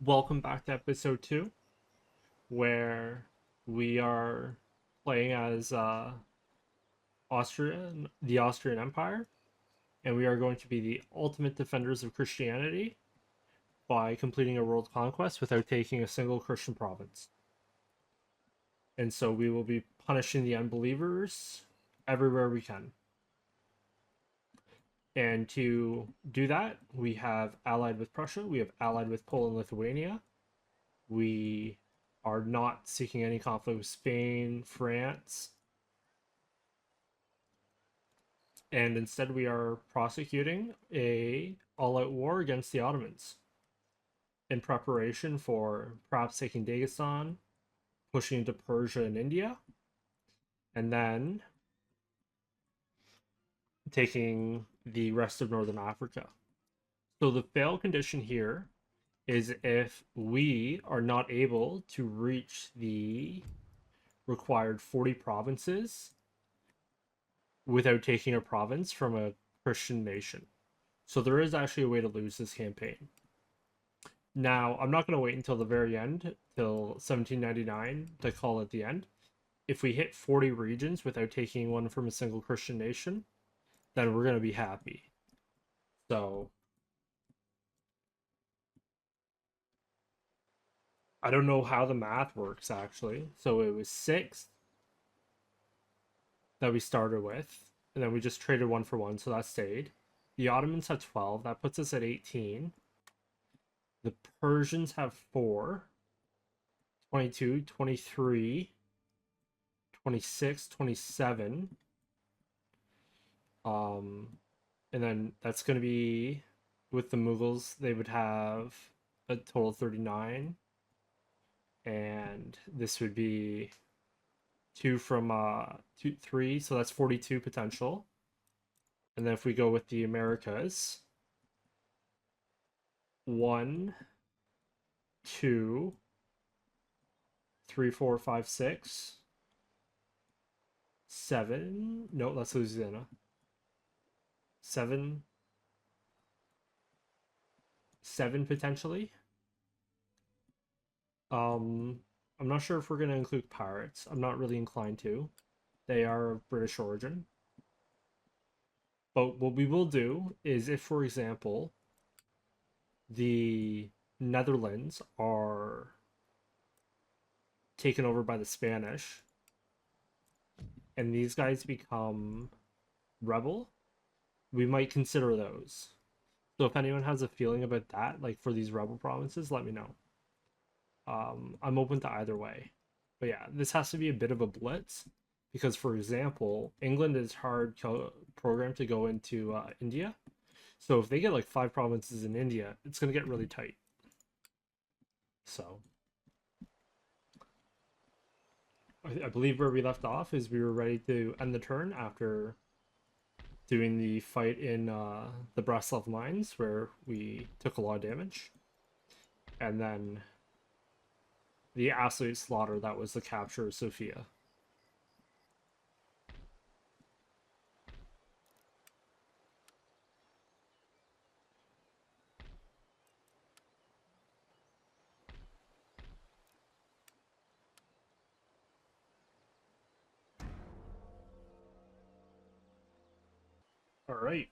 Welcome back to episode 2, where we are playing as the Austrian Empire, and we are going to be the ultimate defenders of Christianity by completing a world conquest without taking a single Christian province. And so we will be punishing the unbelievers everywhere we can. And to do that, we have allied with Prussia, we have allied with Poland, Lithuania. We are not seeking any conflict with Spain, France, and instead we are prosecuting a all-out war against the Ottomans in preparation for perhaps taking Dagestan, pushing into Persia and India, and then taking the rest of northern Africa. So the fail condition here is if we are not able to reach the required 40 provinces without taking a province from a Christian nation. So there is actually a way to lose this campaign. Now, I'm not going to wait until the very end, till 1799, to call it the end. If we hit 40 regions without taking one from a single Christian nation, then we're going to be happy. So, I don't know how the math works, actually. So it was 6 that we started with, and then we just traded 1 for 1, so that stayed. The Ottomans had 12, that puts us at 18. The Persians have 4, 22, 23, 26, 27. And then that's going to be, with the Mughals, they would have a total of 39. And this would be 2 from 3, so that's 42 potential. And then if we go with the Americas, 1, 2, 3, 4, 5, 6, 7. No, that's Louisiana. 7 potentially. I'm not sure if we're going to include pirates. I'm not really inclined to. They are of British origin. But what we will do is if, for example, the Netherlands are taken over by the Spanish and these guys become rebel, we might consider those. So if anyone has a feeling about that, like for these rebel provinces, let me know. I'm open to either way. But yeah, this has to be a bit of a blitz because, for example, England is hard programmed to go into India. So if they get like 5 provinces in India, it's going to get really tight. So I believe where we left off is we were ready to end the turn after doing the fight in the Breslov mines where we took a lot of damage. And then the absolute slaughter that was the capture of Sofia. All right.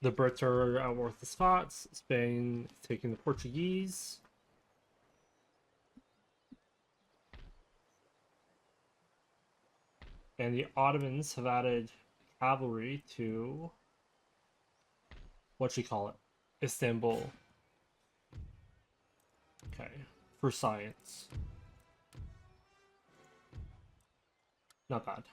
The Brits are at war with the Scots. Spain is taking the Portuguese. And the Ottomans have added cavalry to, what you call it, Istanbul. Okay, for science. Not bad.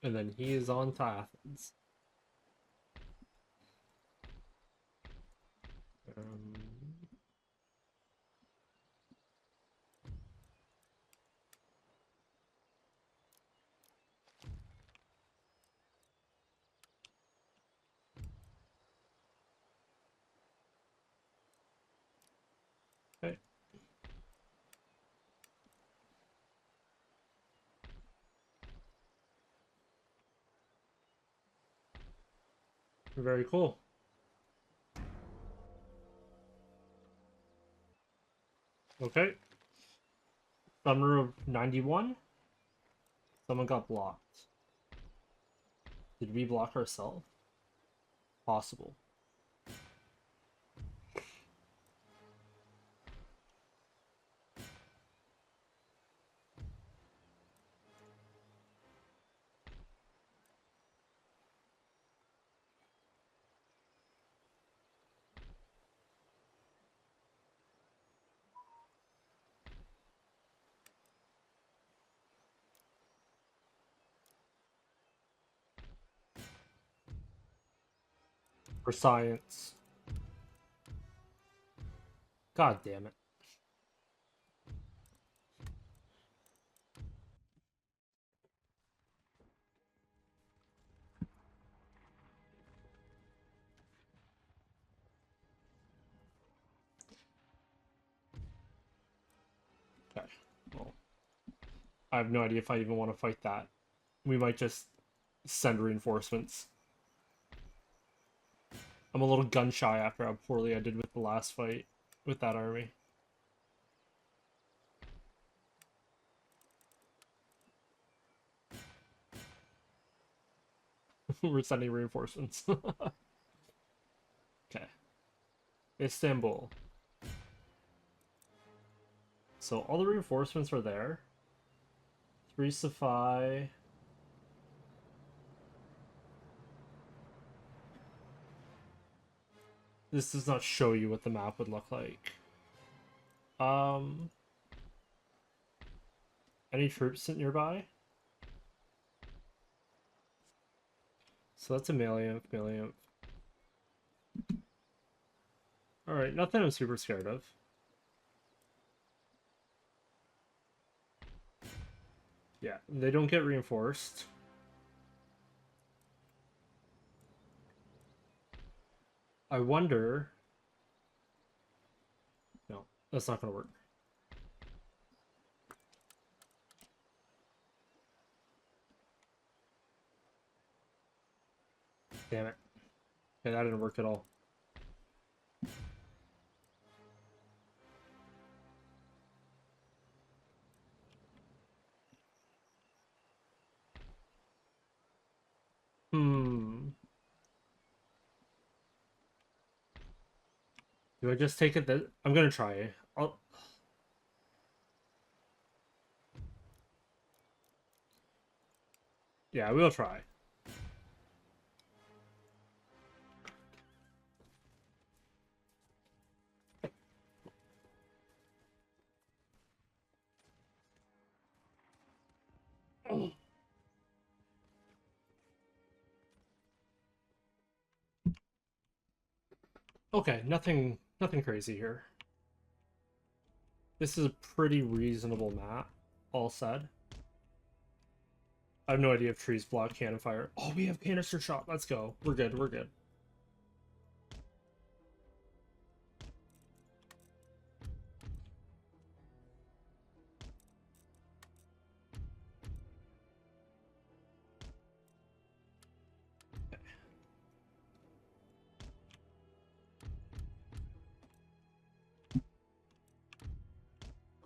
And then he is on to Athens. Okay. Very cool. Okay. Summer of 91. Someone got blocked. Did we block ourselves? Possible. For science. God damn it. Okay. Well, I have no idea if I even want to fight that. We might just send reinforcements. I'm a little gun shy after how poorly I did with the last fight with that army. We're sending reinforcements. Okay. Istanbul. So all the reinforcements are there. 3 Safai. This does not show you what the map would look like. Any troops nearby? So that's a million. Alright, nothing I'm super scared of. Yeah, they don't get reinforced. I wonder... No, that's not gonna work. Damn it. Okay, that didn't work at all. Do I just take it that... I'm gonna try. Yeah, we'll try. Okay, nothing crazy here. This is a pretty reasonable map, all said. I have no idea if trees block cannon fire. Oh, we have canister shot. Let's go. We're good.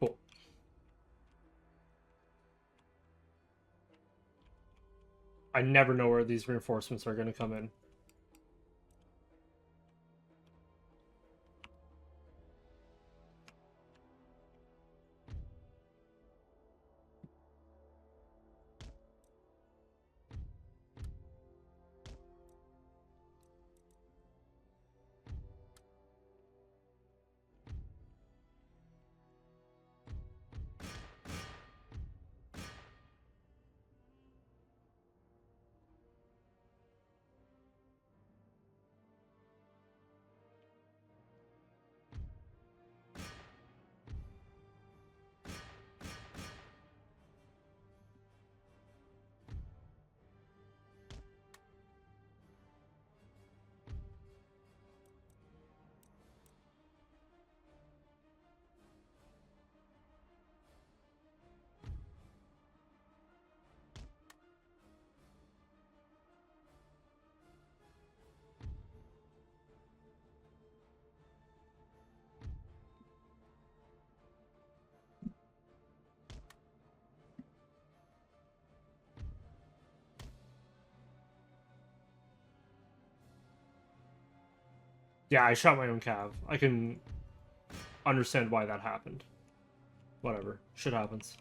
Cool. I never know where these reinforcements are going to come in. Yeah, I shot my own cav. I can understand why that happened. Whatever. Shit happens.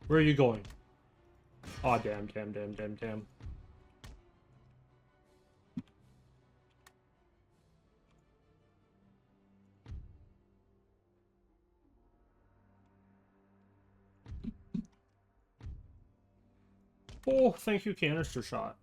Where are you going? Aw, damn, damn, damn, damn, damn. Oh, thank you, canister shot.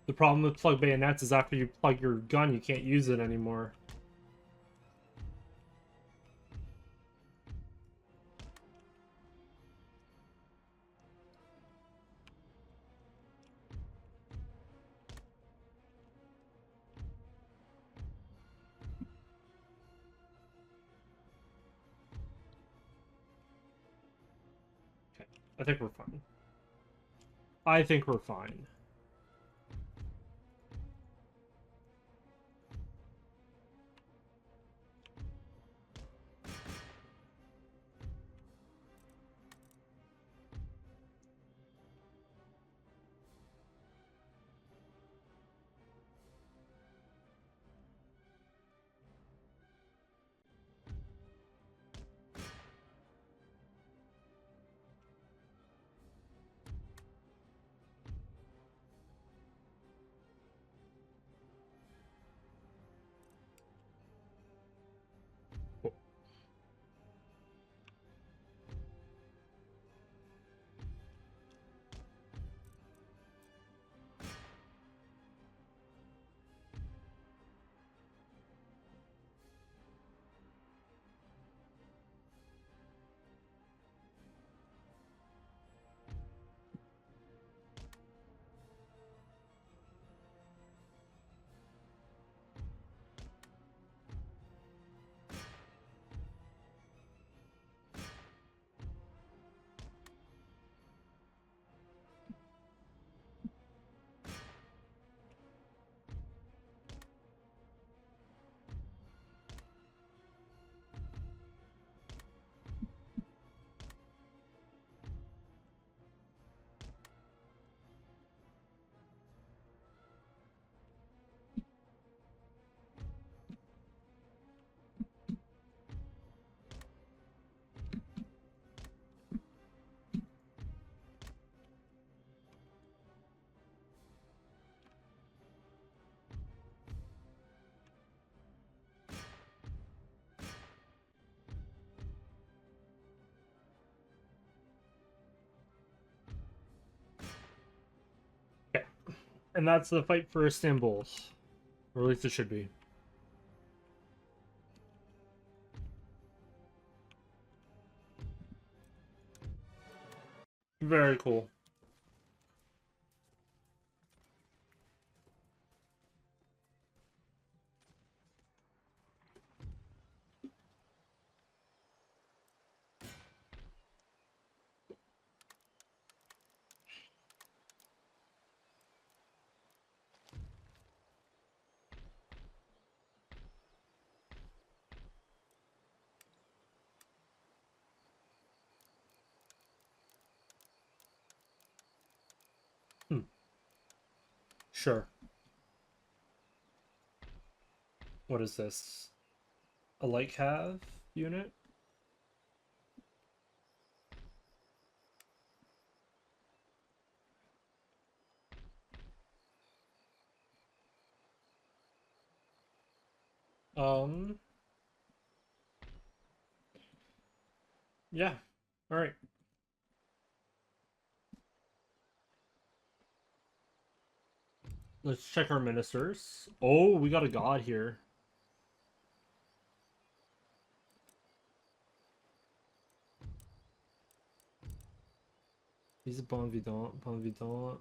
The problem with plug bayonets is after you plug your gun, you can't use it anymore. Okay, I think we're fine. I think we're fine. And that's the fight for Istanbul. Or at least it should be. Very cool. Sure. What is this? A light cav unit? Um, yeah. All right. Let's check our ministers. Oh, we got a god here. He's a bon vivant, bon vivant.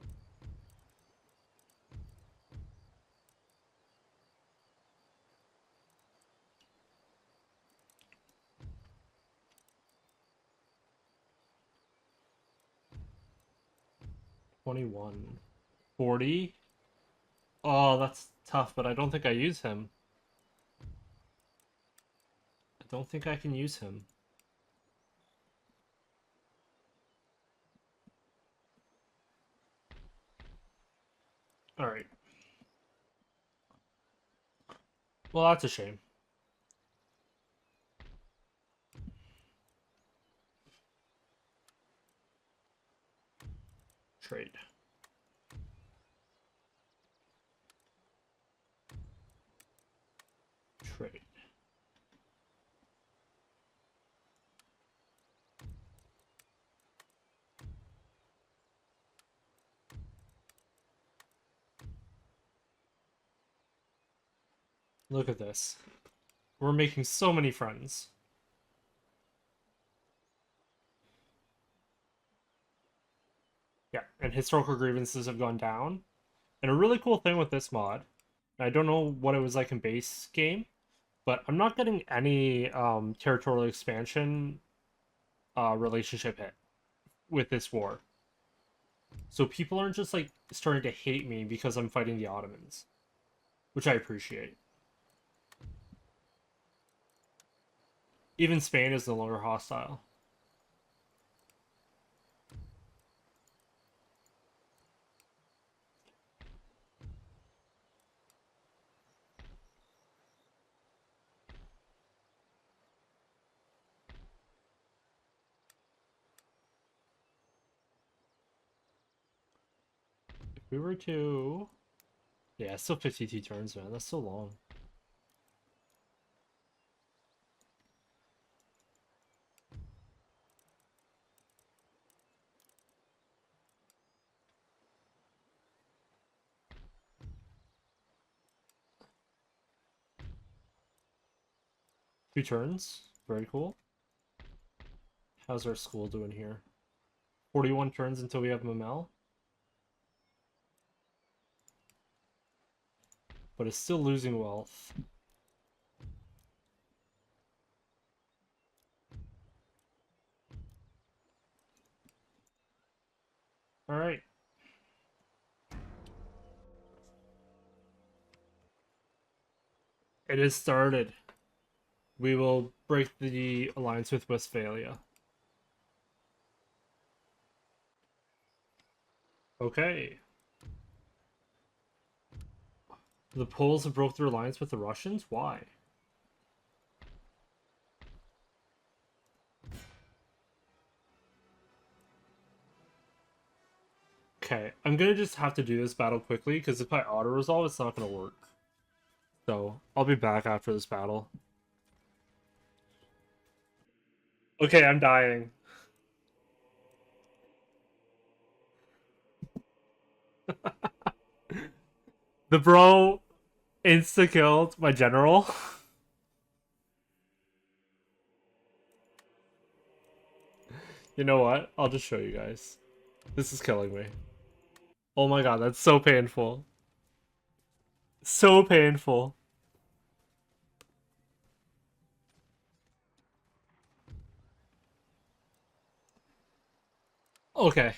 $21. 40? Oh, that's tough, but I don't think I use him. I don't think I can use him. All right. Well, that's a shame. Trade. Trade. Look at this. We're making so many friends. Yeah, and historical grievances have gone down. And a really cool thing with this mod, I don't know what it was like in base game, but I'm not getting any territorial expansion relationship hit with this war. So people aren't just like starting to hate me because I'm fighting the Ottomans, which I appreciate. Even Spain is no longer hostile. If we were to... Yeah, still 52 turns, man. That's so long. Two turns. Very cool. How's our school doing here? 41 turns until we have Mamel. But it's still losing wealth. Alright. It has started. We will break the alliance with Westphalia. Okay. The Poles have broke their alliance with the Russians? Why? Okay, I'm gonna just have to do this battle quickly, because if I auto-resolve, it's not gonna work. So, I'll be back after this battle. Okay, I'm dying. The bro insta-killed my general. You know what? I'll just show you guys. This is killing me. Oh my god, that's so painful. So painful. Okay.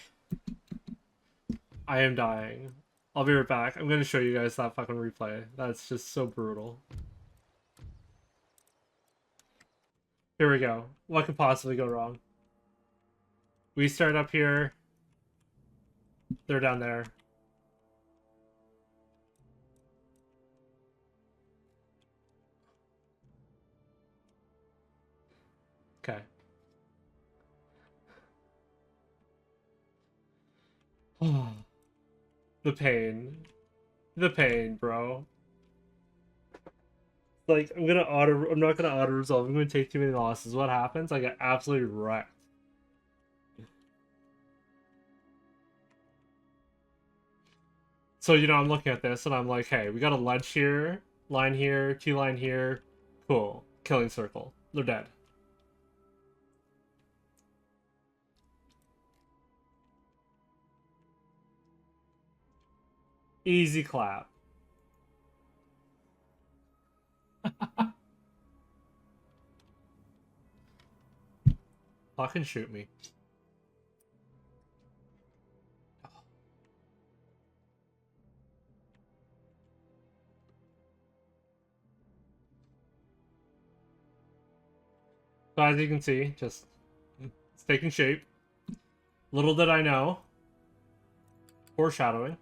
I am dying. I'll be right back. I'm gonna show you guys that fucking replay. That's just so brutal. Here we go. What could possibly go wrong? We start up here. They're down there. Okay. The pain. The pain, bro. Like, I'm not gonna auto resolve. I'm gonna take too many losses. What happens? I get absolutely wrecked. So, I'm looking at this and I'm like, hey, we got a ledge here, line here, T-line here. Cool. Killing circle. They're dead. Easy clap. Fucking shoot me. So as you can see, just it's taking shape. Little did I know. Foreshadowing.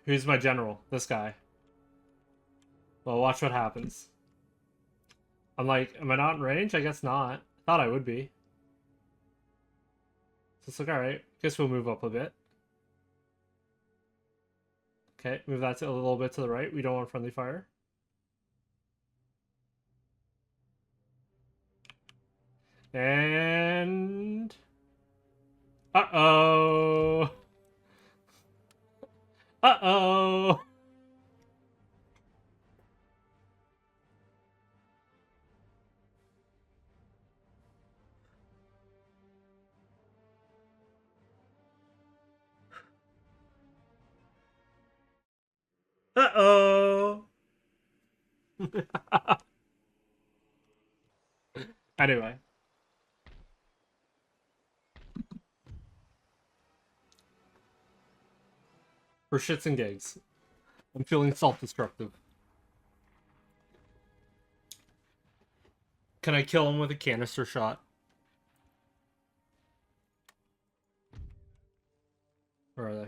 Who's my general? This guy. Well, watch what happens. I'm like, am I not in range? I guess not. Thought I would be. So it's like, alright. Guess we'll move up a bit. Okay, move that a little bit to the right. We don't want friendly fire. And... Uh-oh! Uh-oh! Uh-oh! Anyway. For shits and gigs. I'm feeling self-destructive. Can I kill him with a canister shot? Where are they?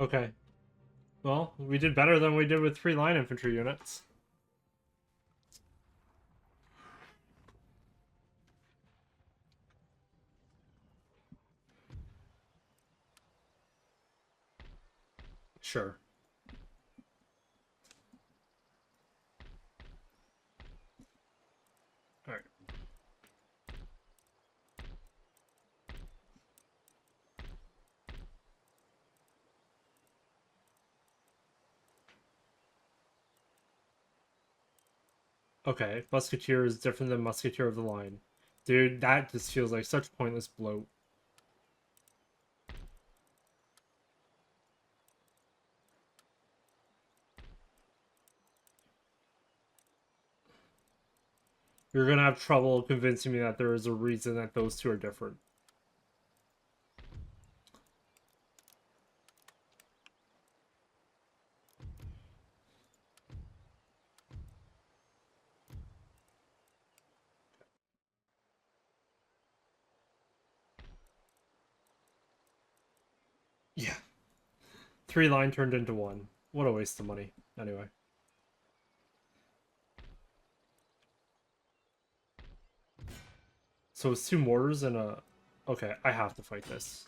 Okay. Well, we did better than we did with 3 line infantry units. Sure. Alright. Okay, Musketeer is different than Musketeer of the Line. Dude, that just feels like such pointless bloat. You're gonna have trouble convincing me that there is a reason that those two are different. Yeah. 3 line turned into 1. What a waste of money. Anyway. So it's 2 mortars and a... Okay, I have to fight this.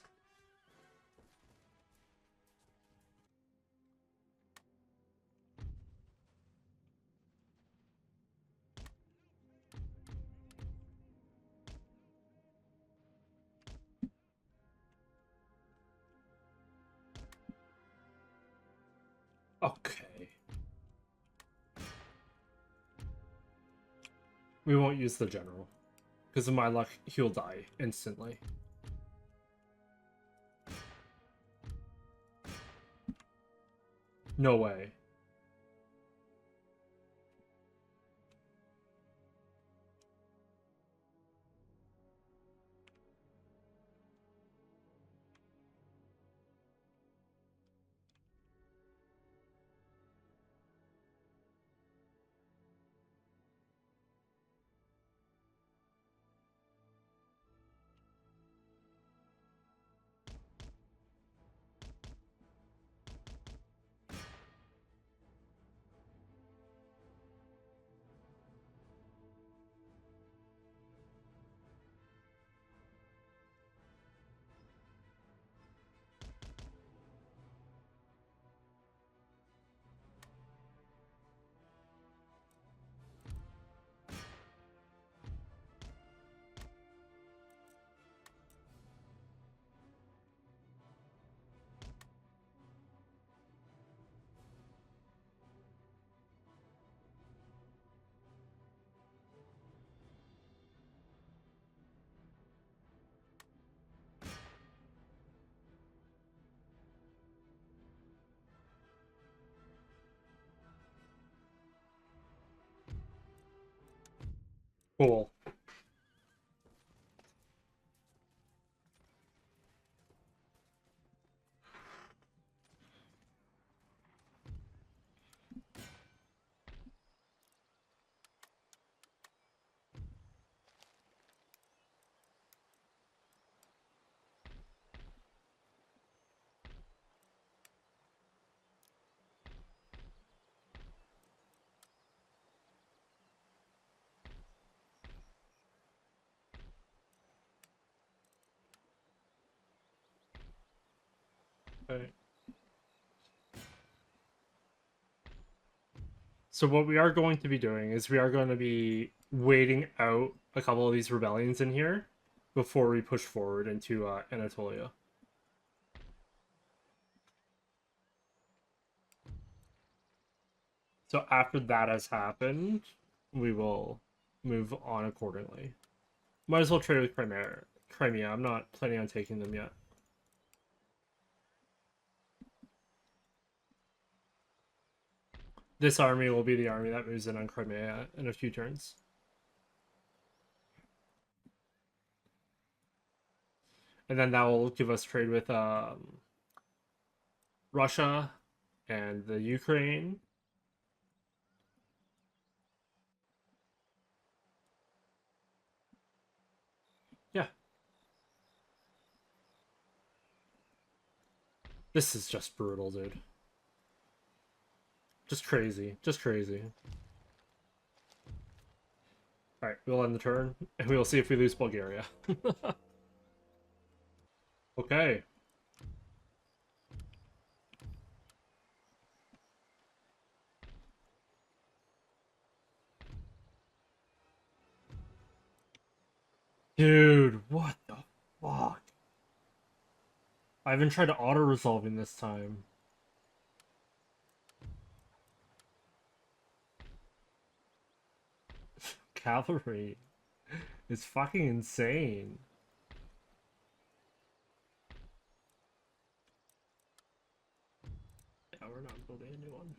Okay. We won't use the general. Because of my luck, he'll die instantly. No way. Cool. Okay. So what we are going to be doing is we are going to be waiting out a couple of these rebellions in here before we push forward into Anatolia. So after that has happened, we will move on accordingly. Might as well trade with Crimea. I'm not planning on taking them yet. This army will be the army that moves in on Crimea in a few turns. And then that will give us trade with Russia and the Ukraine. Yeah. This is just brutal, dude. Just crazy. Just crazy. Alright, we'll end the turn, and we'll see if we lose Bulgaria. Okay. Dude, what the fuck? I haven't tried auto-resolving this time. Cavalry It's fucking insane. Yeah, we're not building a new one.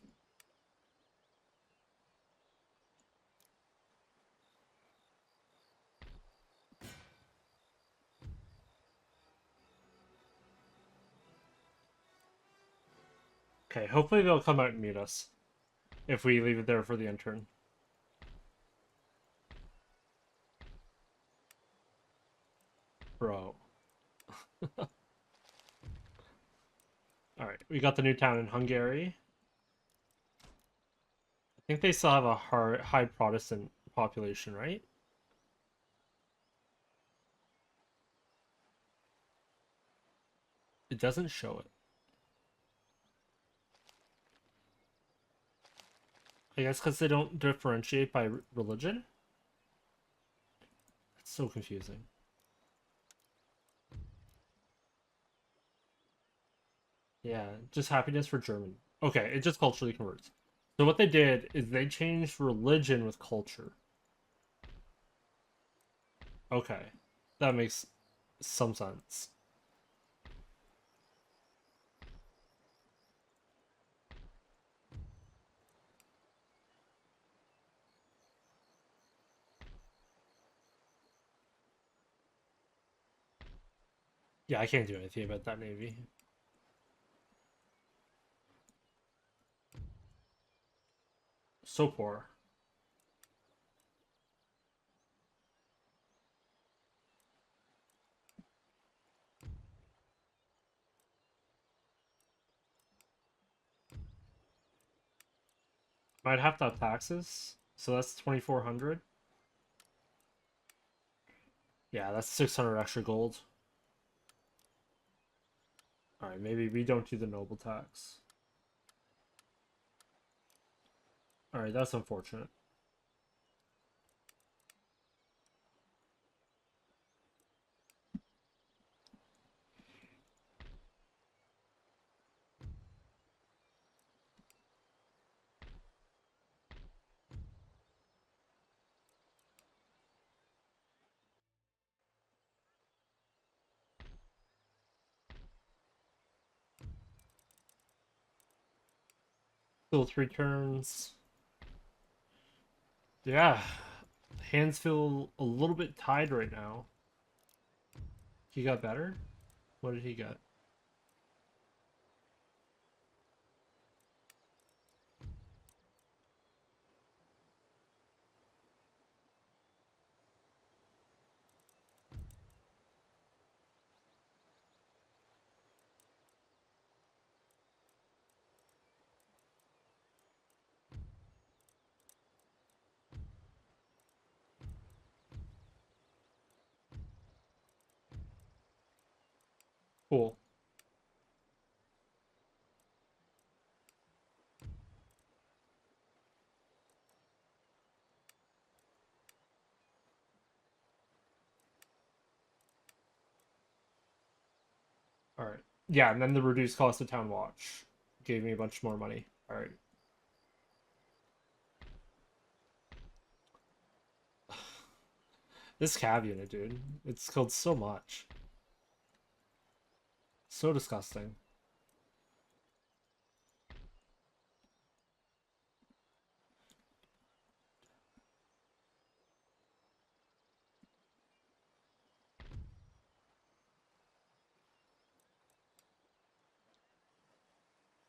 Okay, hopefully they'll come out and meet us if we leave it there for the intern. Bro. Alright, we got the new town in Hungary. I think they still have a high Protestant population, right? It doesn't show it. I guess because they don't differentiate by religion? It's so confusing. Yeah, just happiness for German. Okay, it just culturally converts. So what they did is they changed religion with culture. Okay, that makes some sense. Yeah, I can't do anything about that navy. So poor. Might have to have taxes. So that's 2,400. Yeah, that's 600 extra gold. Alright, maybe we don't do the noble tax. Alright, that's unfortunate. Still 3 turns. Yeah, hands feel a little bit tied right now. He got better? What did he get? Cool. Alright. Yeah, and then the reduced cost of town watch gave me a bunch more money. Alright. This cav unit, dude. It's killed so much. So disgusting.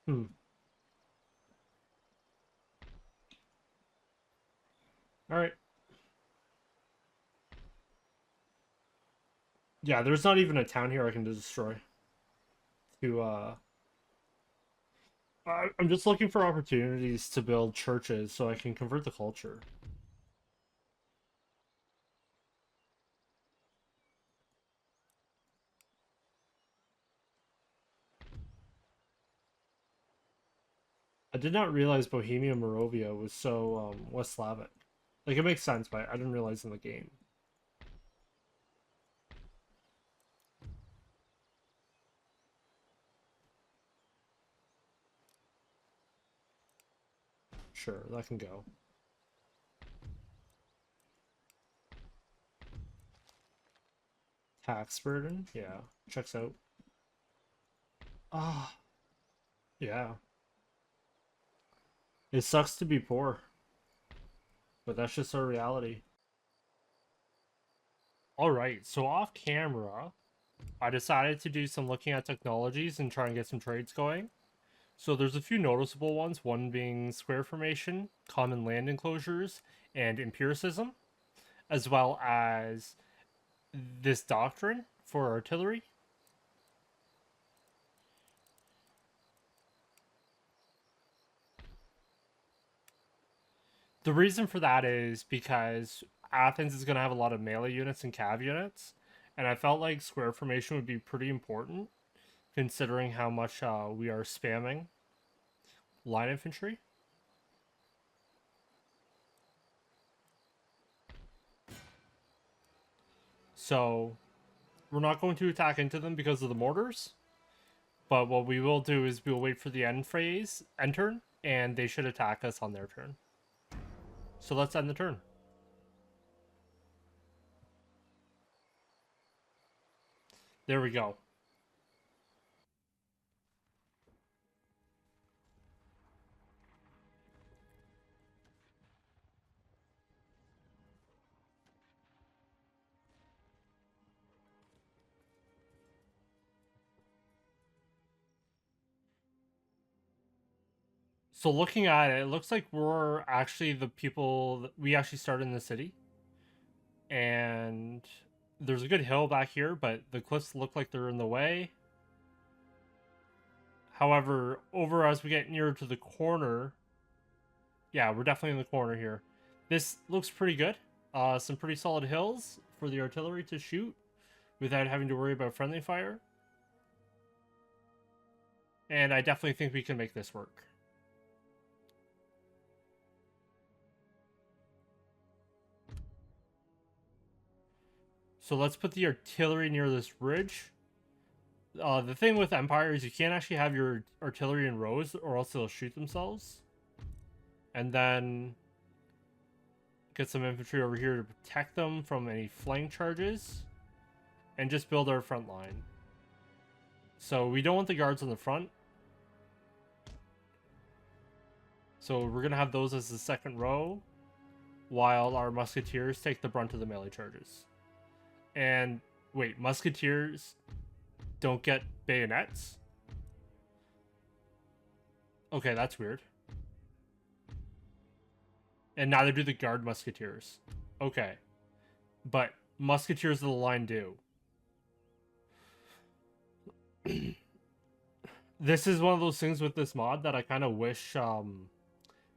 Hmm. Alright. Yeah, there's not even a town here I can destroy. I'm just looking for opportunities to build churches so I can convert the culture. I did not realize Bohemia Moravia was so West Slavic. Like, it makes sense, but I didn't realize in the game. Sure, that can go. Tax burden? Yeah, checks out. Ah, yeah. It sucks to be poor, but that's just our reality. Alright, so off camera, I decided to do some looking at technologies and try and get some trades going. So there's a few noticeable ones, one being square formation, common land enclosures, and empiricism, as well as this doctrine for artillery. The reason for that is because Athens is going to have a lot of melee units and cav units, and I felt like square formation would be pretty important considering how much we are spamming line infantry. So we're not going to attack into them because of the mortars, but what we will do is we'll wait for the end turn, and they should attack us on their turn. So let's end the turn. There we go. So looking at it, it looks like we're actually the people that we actually started in the city. And there's a good hill back here, but the cliffs look like they're in the way. However, over as we get nearer to the corner, yeah, we're definitely in the corner here. This looks pretty good. Some pretty solid hills for the artillery to shoot without having to worry about friendly fire. And I definitely think we can make this work. So let's put the artillery near this ridge. The thing with Empire is you can't actually have your artillery in rows or else they'll shoot themselves. And then get some infantry over here to protect them from any flank charges. And just build our front line. So we don't want the guards on the front. So we're going to have those as the second row, while our musketeers take the brunt of the melee charges. And wait, musketeers don't get bayonets? Okay, that's weird. And neither do the guard musketeers. Okay. But musketeers of the line do. This is one of those things with this mod that I kind of wish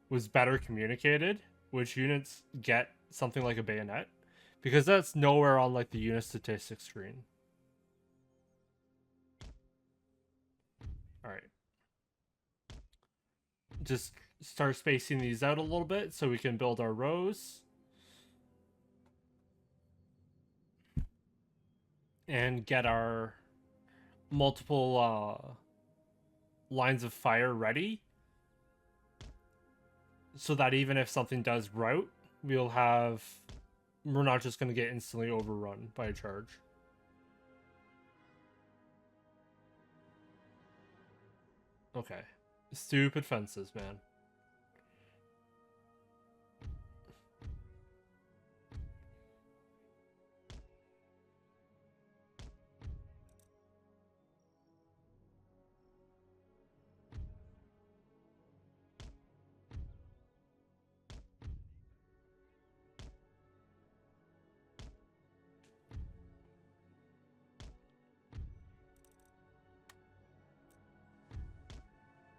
was better communicated, which units get something like a bayonet, because that's nowhere on like the unit statistics screen. All right, just start spacing these out a little bit so we can build our rows and get our multiple lines of fire ready, so that even if something does rout, we're not just going to get instantly overrun by a charge. Okay. Stupid fences, man.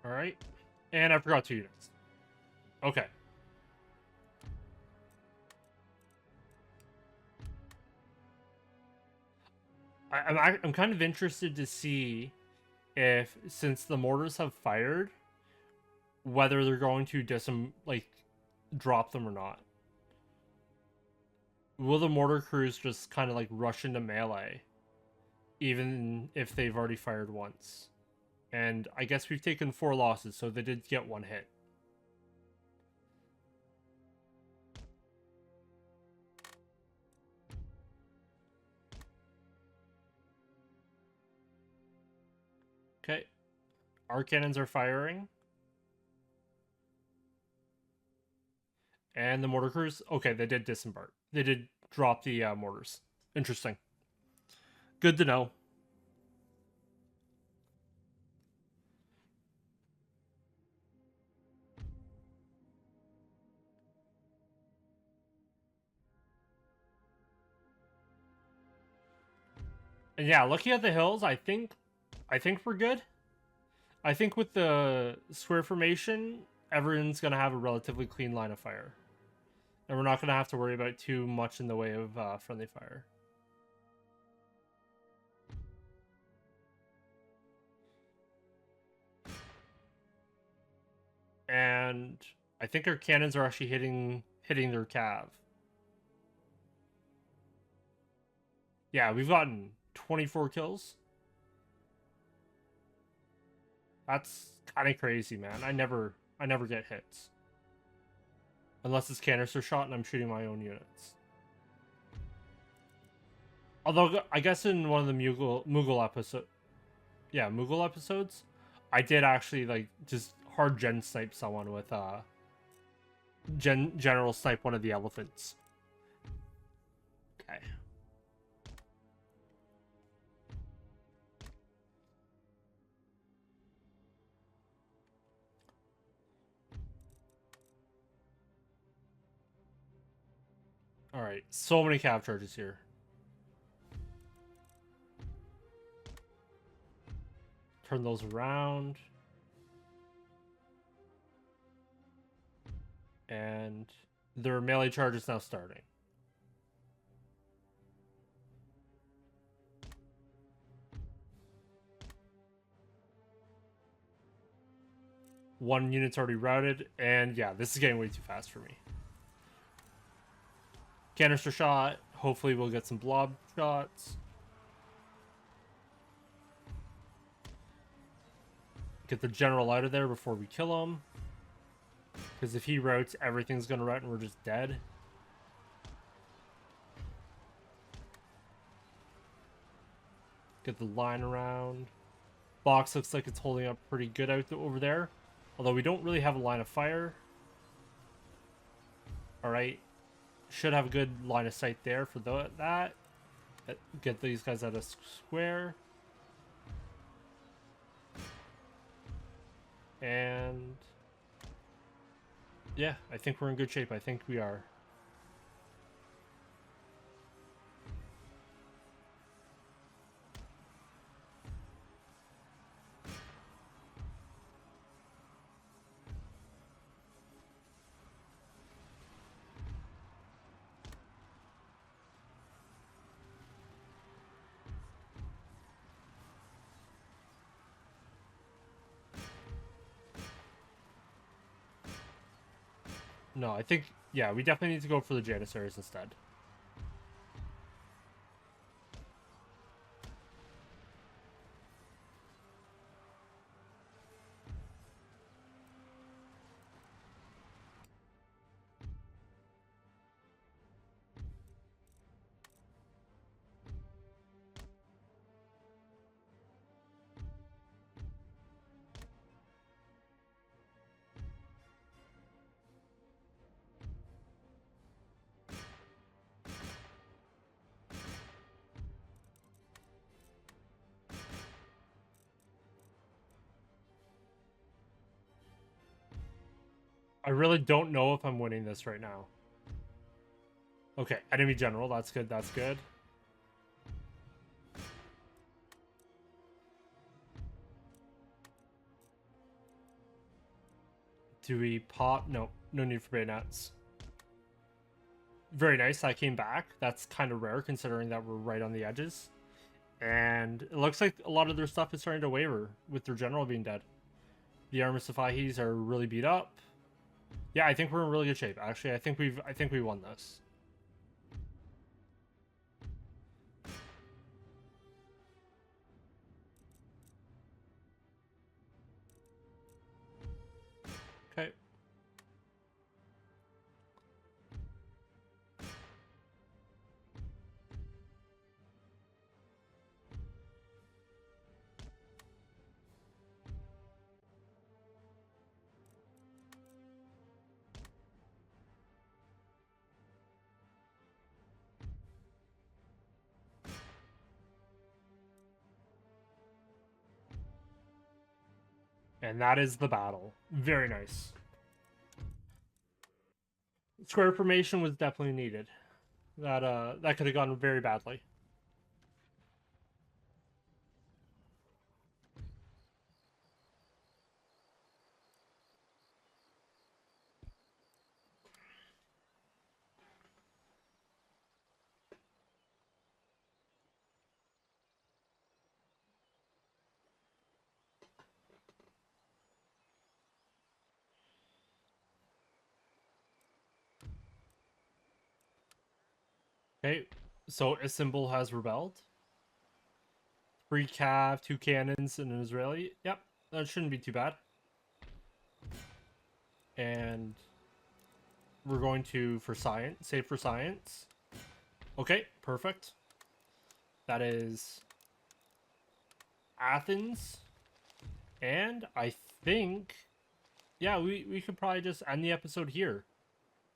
Alright. And I forgot 2 units. Okay. I'm kind of interested to see if, since the mortars have fired, whether they're going to drop them or not. Will the mortar crews just kind of like rush into melee, even if they've already fired once? And I guess we've taken 4 losses, so they did get 1 hit. Okay. Our cannons are firing. And the mortar crews, okay, they did disembark. They did drop the mortars. Interesting. Good to know. And yeah, looking at the hills, I think we're good. I think with the square formation, everyone's gonna have a relatively clean line of fire. And we're not gonna have to worry about too much in the way of friendly fire. And I think our cannons are actually hitting their cav. Yeah, we've gotten 24 kills. That's kind of crazy, man. I never get hits. Unless it's canister shot and I'm shooting my own units. Although, I guess in one of the Mughal episodes, I did actually, like, just hard gen snipe someone with, general snipe one of the elephants. Okay. Alright, so many cav charges here. Turn those around. And their melee charge is now starting. One unit's already routed, and yeah, this is getting way too fast for me. Canister shot. Hopefully we'll get some blob shots. Get the general out of there before we kill him. Because if he routs, everything's going to rout and we're just dead. Get the line around. Box looks like it's holding up pretty good out over there. Although we don't really have a line of fire. Alright. Should have a good line of sight there for that. Get these guys out of square. And yeah, I think we're in good shape. I think we are. No, I think, yeah, we definitely need to go for the Janissaries instead. I really don't know if I'm winning this right now. Okay, enemy general. That's good. That's good. Do we pop? No, no need for bayonets. Very nice. I came back. That's kind of rare considering that we're right on the edges. And it looks like a lot of their stuff is starting to waver with their general being dead. The armor Safahis are really beat up. Yeah, I think we're in really good shape. Actually, I think we won this. Okay. And that is the battle. Very nice. Square formation was definitely needed. That could have gone very badly. Okay, so Istanbul has rebelled. 3 cav, 2 cannons, and an Israeli. Yep, that shouldn't be too bad. And we're going to for science, save for science. Okay, perfect. That is Athens. And I think, yeah, we could probably just end the episode here.